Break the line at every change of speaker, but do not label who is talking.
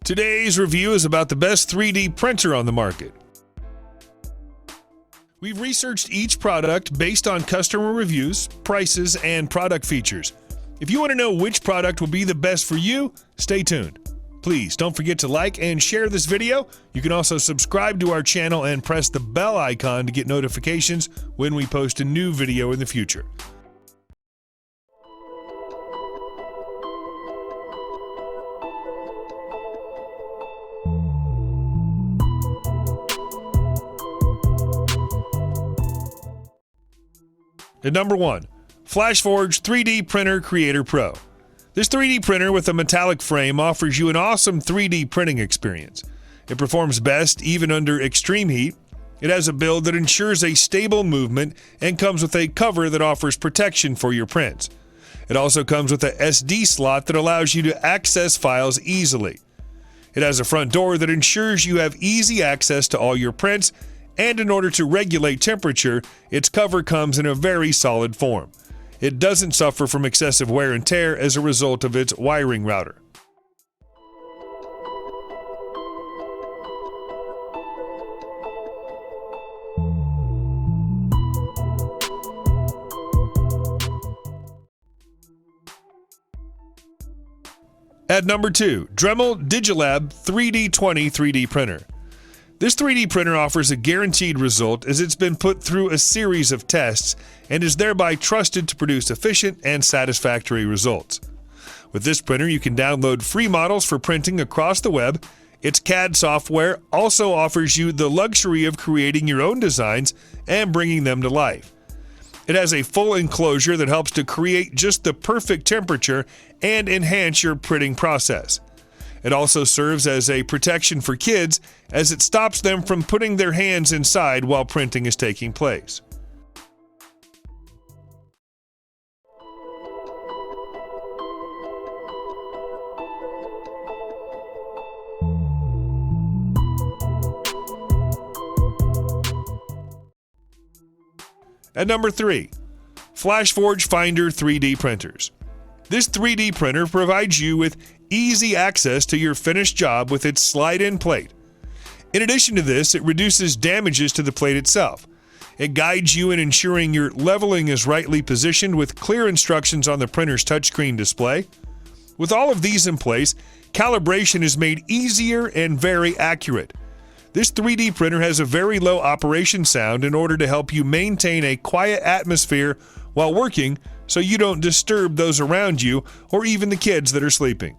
Today's review is about the best 3D printer on the market. We've researched each product based on customer reviews, prices, and product features. If you want to know which product will be the best for you, stay tuned. Please don't forget to like and share this video. You can also subscribe to our channel and press the bell icon to get notifications when we post a new video in the future. At number 1, FlashForge 3D Printer Creator Pro. This 3D printer with a metallic frame offers you an awesome 3D printing experience. It performs best even under extreme heat. It has a build that ensures a stable movement and comes with a cover that offers protection for your prints. It also comes with a SD slot that allows you to access files easily. It has a front door that ensures you have easy access to all your prints, and in order to regulate temperature, its cover comes in a very solid form. It doesn't suffer from excessive wear and tear as a result of its wiring router. At number 2, Dremel Digilab 3D20 3D Printer. This 3D printer offers a guaranteed result as it's been put through a series of tests and is thereby trusted to produce efficient and satisfactory results. With this printer, you can download free models for printing across the web. Its CAD software also offers you the luxury of creating your own designs and bringing them to life. It has a full enclosure that helps to create just the perfect temperature and enhance your printing process. It also serves as a protection for kids as it stops them from putting their hands inside while printing is taking place. At number 3, FlashForge Finder 3D Printers. This 3D printer provides you with easy access to your finished job with its slide-in plate. In addition to this, it reduces damages to the plate itself. It guides you in ensuring your leveling is rightly positioned with clear instructions on the printer's touchscreen display. With all of these in place, calibration is made easier and very accurate. This 3D printer has a very low operation sound in order to help you maintain a quiet atmosphere while working so you don't disturb those around you or even the kids that are sleeping.